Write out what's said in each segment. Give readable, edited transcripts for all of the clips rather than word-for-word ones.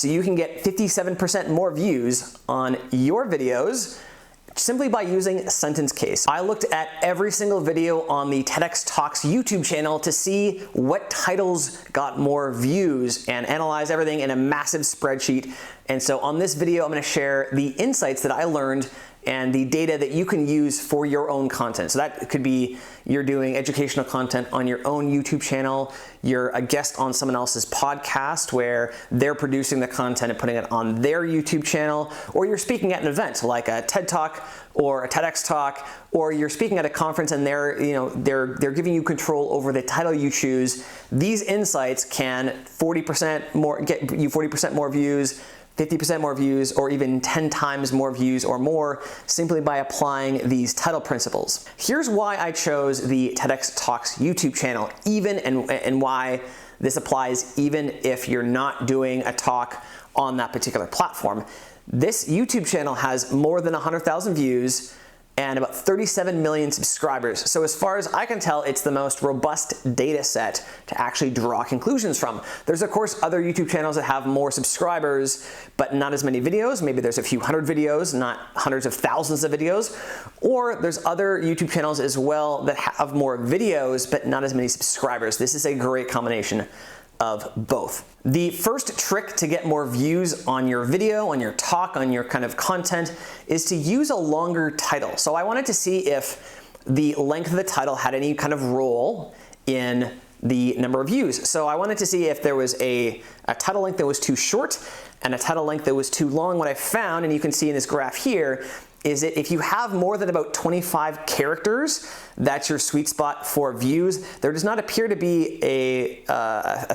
so you can get 57% more views on your videos simply by using sentence case. I looked at every single video on the TEDx Talks YouTube channel to see what titles got more views and analyze everything in a massive spreadsheet. And so on this video, I'm going to share the insights that I learned and the data that you can use for your own content. So that could be you're doing educational content on your own YouTube channel, you're a guest on someone else's podcast where they're producing the content and putting it on their YouTube channel, or you're speaking at an event like a TED Talk or a TEDx Talk, or you're speaking at a conference and they're giving you control over the title you choose. These insights can get you 40% more views, 50% more views, or even 10 times more views or more simply by applying these title principles. Here's why I chose the TEDx Talks YouTube channel, and why this applies even if you're not doing a talk on that particular platform. This YouTube channel has more than 100,000 views and about 37 million subscribers. So as far as I can tell, it's the most robust data set to actually draw conclusions from. There's of course other YouTube channels that have more subscribers, but not as many videos. Maybe there's a few hundred videos, not hundreds of thousands of videos. Or there's other YouTube channels as well that have more videos, but not as many subscribers. This is a great combination of both. The first trick to get more views on your video, on your talk, on your kind of content is to use a longer title. So I wanted to see if the length of the title had any kind of role in the number of views. So I wanted to see if there was a title length that was too short and a title length that was too long. What I found, and you can see in this graph here, is that if you have more than about 25 characters, that's your sweet spot for views. There does not appear to be a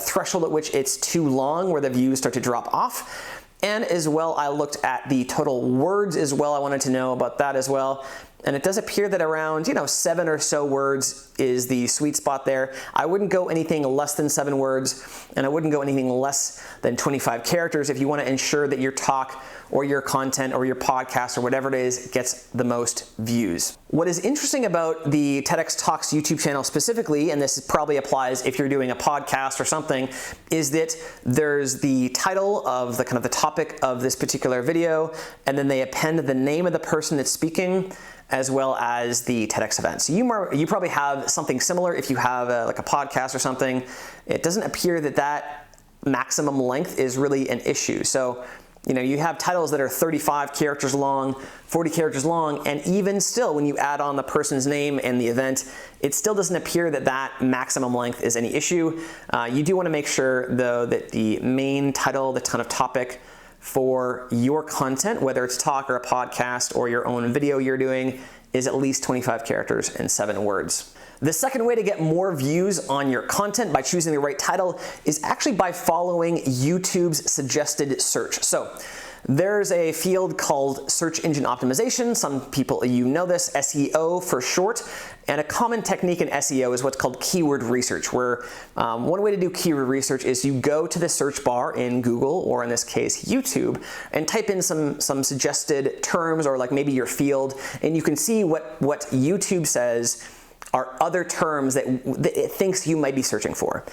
threshold at which it's too long where the views start to drop off. And as well, I looked at the total words as well. I wanted to know about that as well. And it does appear that around 7 or so words is the sweet spot there. I wouldn't go anything less than 7 words, and I wouldn't go anything less than 25 characters if you want to ensure that your talk or your content or your podcast or whatever it is gets the most views. What is interesting about the TEDx Talks YouTube channel specifically, and this probably applies if you're doing a podcast or something, is that there's the title of the kind of the topic of this particular video, and then they append the name of the person that's speaking, as well as the TEDx event. So you probably have something similar if you have like a podcast or something. It doesn't appear that maximum length is really an issue. So you have titles that are 35 characters long, 40 characters long, and even still when you add on the person's name and the event, it still doesn't appear that maximum length is any issue. You do want to make sure though that the main title, the kind of topic for your content, whether it's talk or a podcast or your own video you're doing, is at least 25 characters and 7 words. The second way to get more views on your content by choosing the right title is actually by following YouTube's suggested search. So there's a field called search engine optimization. Some people, know this, SEO for short. And a common technique in SEO is what's called keyword research, where one way to do keyword research is you go to the search bar in Google, or in this case, YouTube, and type in some suggested terms, or like maybe your field, and you can see what YouTube says are other terms that it thinks you might be searching for.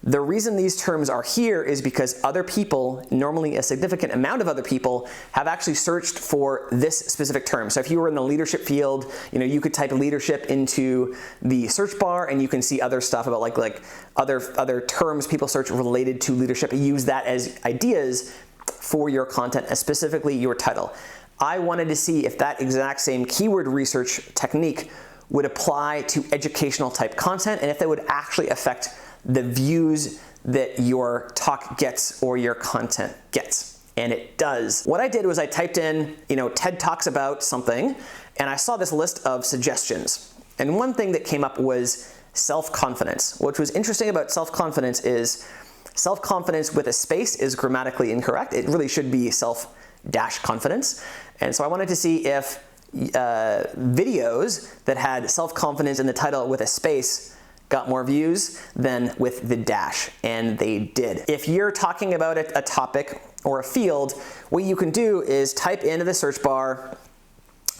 The reason these terms are here is because other people, normally a significant amount of other people, have actually searched for this specific term. So if you were in the leadership field, you could type leadership into the search bar and you can see other stuff about like other terms people search related to leadership. Use that as ideas for your content, and specifically your title. I wanted to see if that exact same keyword research technique would apply to educational type content, and if that would actually affect the views that your talk gets or your content gets. And it does. What I did was I typed in, TED Talks about something, and I saw this list of suggestions. And one thing that came up was self-confidence. What was interesting about self-confidence is self-confidence with a space is grammatically incorrect. It really should be self-confidence. And so I wanted to see if videos that had self-confidence in the title with a space got more views than with the dash, and they did. If you're talking about a topic or a field, what you can do is type into the search bar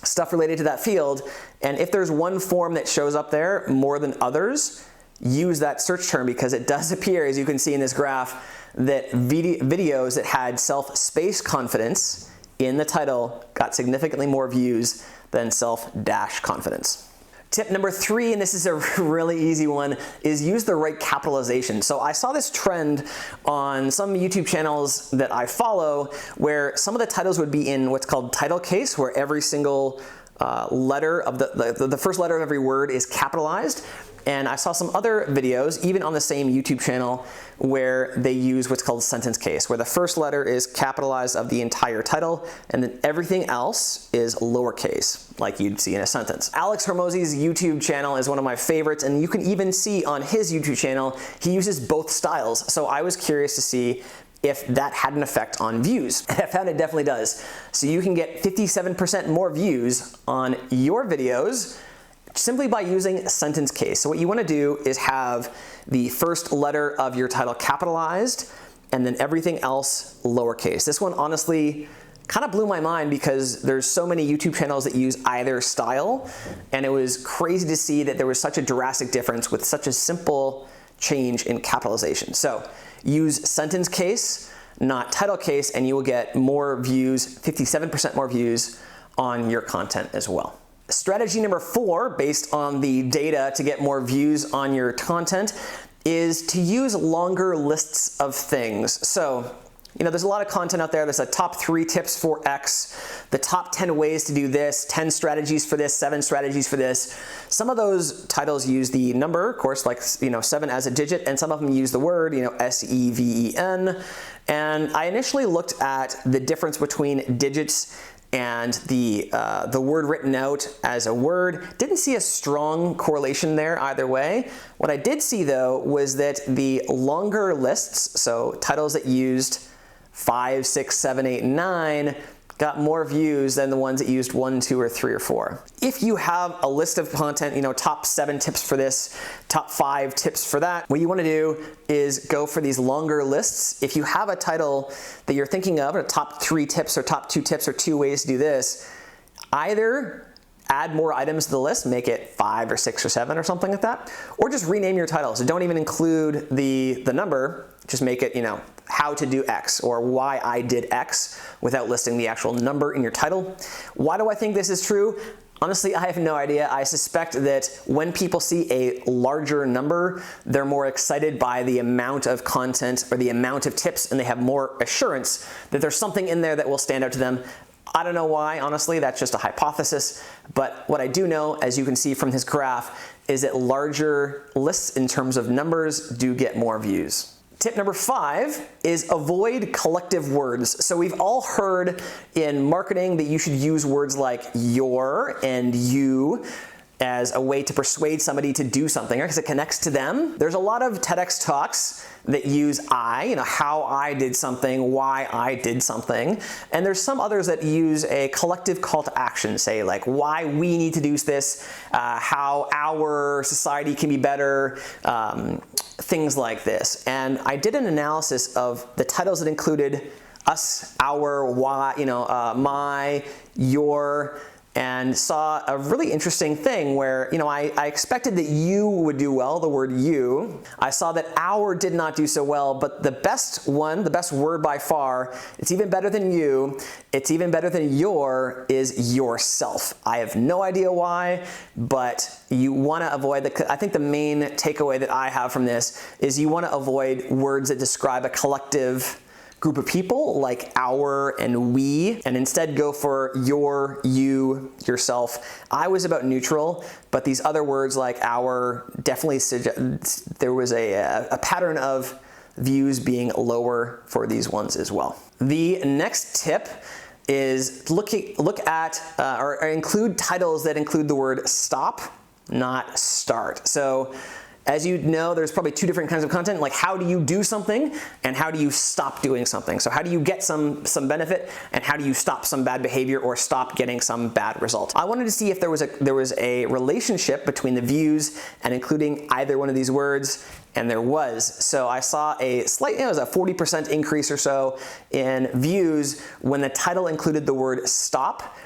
stuff related to that field, and if there's one form that shows up there more than others, use that search term because it does appear, as you can see in this graph, that videos that had self-space confidence in the title got significantly more views than self-dash confidence. Tip number 3, and this is a really easy one, is use the right capitalization. So I saw this trend on some YouTube channels that I follow where some of the titles would be in what's called title case, where every single letter of the first letter of every word is capitalized. And I saw some other videos, even on the same YouTube channel, where they use what's called sentence case, where the first letter is capitalized of the entire title, and then everything else is lowercase, like you'd see in a sentence. Alex Hormozi's YouTube channel is one of my favorites, and you can even see on his YouTube channel, he uses both styles. So I was curious to see if that had an effect on views. And I found it definitely does. So you can get 57% more views on your videos simply by using sentence case. So what you want to do is have the first letter of your title capitalized and then everything else lowercase. This one honestly kind of blew my mind because there's so many YouTube channels that use either style, and it was crazy to see that there was such a drastic difference with such a simple change in capitalization. So use sentence case, not title case, and you will get more views, 57% more views on your content as well. Strategy number 4, based on the data to get more views on your content, is to use longer lists of things. So, there's a lot of content out there. There's a top 3 tips for X, the top 10 ways to do this, 10 strategies for this, 7 strategies for this. Some of those titles use the number, of course, like 7 as a digit, and some of them use the word, SEVEN. And I initially looked at the difference between digits and the word written out as a word. Didn't see a strong correlation there either way. What I did see though was that the longer lists, so titles that used 5, 6, 7, 8, 9, got more views than the ones that used 1, 2, or 3, or 4. If you have a list of content, top 7 tips for this, top 5 tips for that, what you want to do is go for these longer lists. If you have a title that you're thinking of, or top 3 tips or top 2 tips or 2 ways to do this, either add more items to the list, make it 5 or 6 or 7 or something like that, or just rename your title. So don't even include the number, just make it, how to do X or why I did X without listing the actual number in your title. Why do I think this is true? Honestly, I have no idea. I suspect that when people see a larger number, they're more excited by the amount of content or the amount of tips, and they have more assurance that there's something in there that will stand out to them. I don't know why, honestly, that's just a hypothesis, but what I do know, as you can see from this graph, is that larger lists in terms of numbers do get more views. Tip number 5 is avoid collective words. So we've all heard in marketing that you should use words like your and you as a way to persuade somebody to do something, because it connects to them. There's a lot of TEDx talks that use I, how I did something, why I did something. And there's some others that use a collective call to action, say like why we need to do this, how our society can be better, things like this. And I did an analysis of the titles that included us, our, why, my, your, and saw a really interesting thing where, I expected that you would do well, the word you. I saw that our did not do so well, but the best one, the best word by far, it's even better than you, it's even better than your, is yourself. I have no idea why, but you want to avoid I think the main takeaway that I have from this is you want to avoid words that describe a collective group of people like our and we, and instead go for your, you, yourself. I was about neutral, but these other words like our definitely suggest there was a pattern of views being lower for these ones as well. The next tip is look at or include titles that include the word stop, not start. So as you know, there's probably 2 different kinds of content, like how do you do something and how do you stop doing something. So how do you get some benefit and how do you stop some bad behavior or stop getting some bad result. I wanted to see if there was a relationship between the views and including either one of these words, and there was. So I saw it was a 40% increase or so in views when the title included the word stop.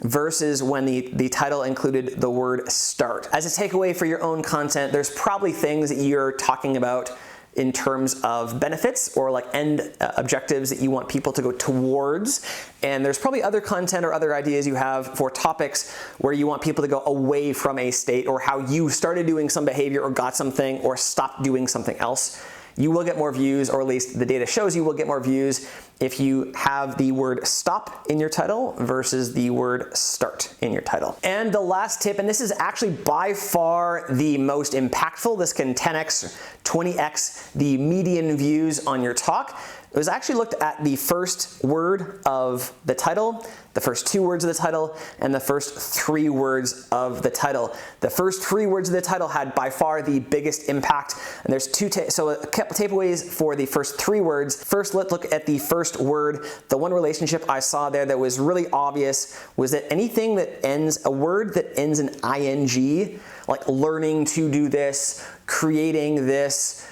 versus when the title included the word start. As a takeaway for your own content, there's probably things that you're talking about in terms of benefits or like end objectives that you want people to go towards. And there's probably other content or other ideas you have for topics where you want people to go away from a state, or how you started doing some behavior or got something or stopped doing something else. You will get more views, or at least the data shows you will get more views if you have the word stop in your title versus the word start in your title. And the last tip, and this is actually by far the most impactful, this can 10x, 20x the median views on your talk. It was actually looked at the first word of the title, the first 2 words of the title, and the first 3 words of the title. The first 3 words of the title had by far the biggest impact. And there's so a couple takeaways for the first 3 words. First, let's look at the first word. The one relationship I saw there that was really obvious was that anything that ends, a word that ends in ing, like learning to do this, creating this,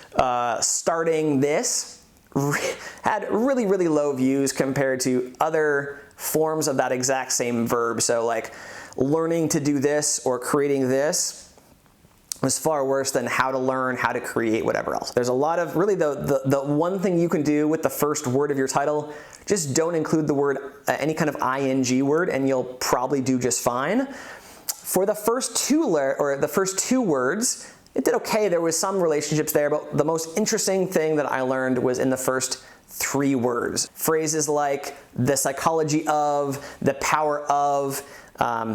starting this, had really, really low views compared to other forms of that exact same verb. So like learning to do this or creating this was far worse than how to learn, how to create, whatever else. There's a lot of, really the one thing you can do with the first word of your title, just don't include the word, any kind of ing word, and you'll probably do just fine. For the first 2 words, it did okay. There was some relationships there, but the most interesting thing that I learned was in the first 3 words. Phrases like the psychology of, the power of,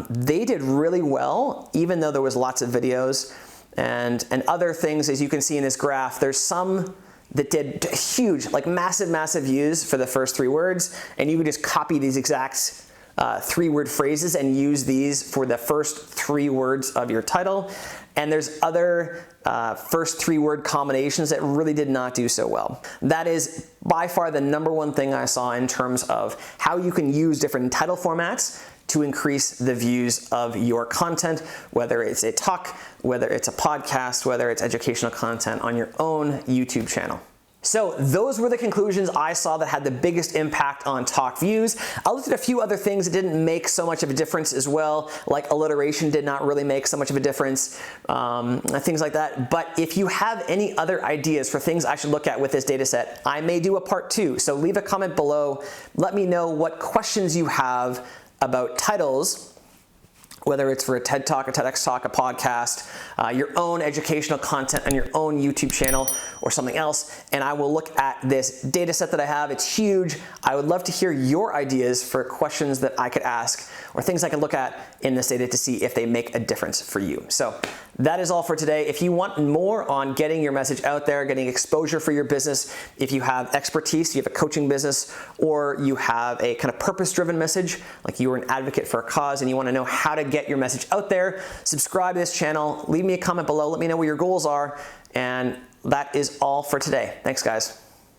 they did really well, even though there was lots of videos and other things. As you can see in this graph, there's some that did huge, like massive views for the first 3 words, and you could just copy these exact 3-word phrases and use these for the first 3 words of your title. And there's other first 3-word combinations that really did not do so well. That is by far the #1 thing I saw in terms of how you can use different title formats to increase the views of your content, whether it's a talk, whether it's a podcast, whether it's educational content on your own YouTube channel. So those were the conclusions I saw that had the biggest impact on talk views. I looked at a few other things that didn't make so much of a difference as well, like alliteration did not really make so much of a difference, things like that. But if you have any other ideas for things I should look at with this data set, I may do a part 2. So leave a comment below. Let me know what questions you have about titles, whether it's for a TED Talk, a TEDx Talk, a podcast, your own educational content on your own YouTube channel or something else, and I will look at this data set that I have. It's huge. I would love to hear your ideas for questions that I could ask or things I can look at in this data to see if they make a difference for you. So that is all for today. If you want more on getting your message out there, getting exposure for your business, if you have expertise, you have a coaching business, or you have a kind of purpose-driven message, like you are an advocate for a cause and you want to know how to get your message out there, subscribe to this channel, leave me a comment below, let me know what your goals are, and that is all for today. Thanks, guys.